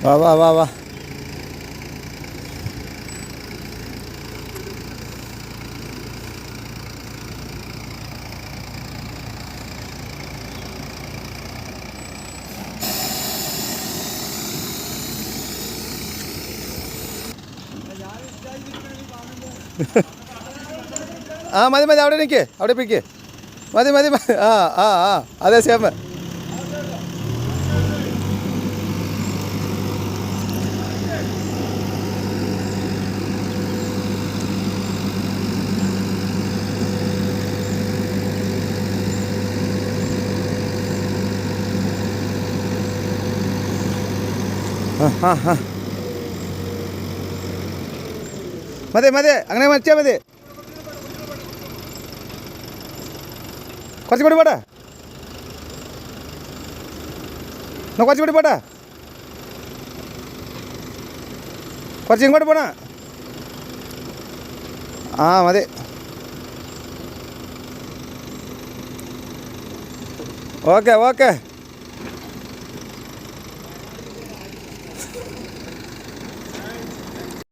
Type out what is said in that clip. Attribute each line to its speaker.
Speaker 1: വാ വാ വാ വാ. ആ മതി മതി, അവിടെ നിൽക്കേ, അവിടെ പിക്ക്. മതി മതി മതി. ആ ആ ആ അതെ ശേമ. ആ ആ മതി മതി, അങ്ങനെ മരിച്ചാൽ മതി. കുറച്ചും കൂടി പോട്ടെ, കുറച്ചും കൂടി പോട്ടെ, കുറച്ച് ഇങ്ങോട്ട് പോണ. ആ മതി. Okay okay.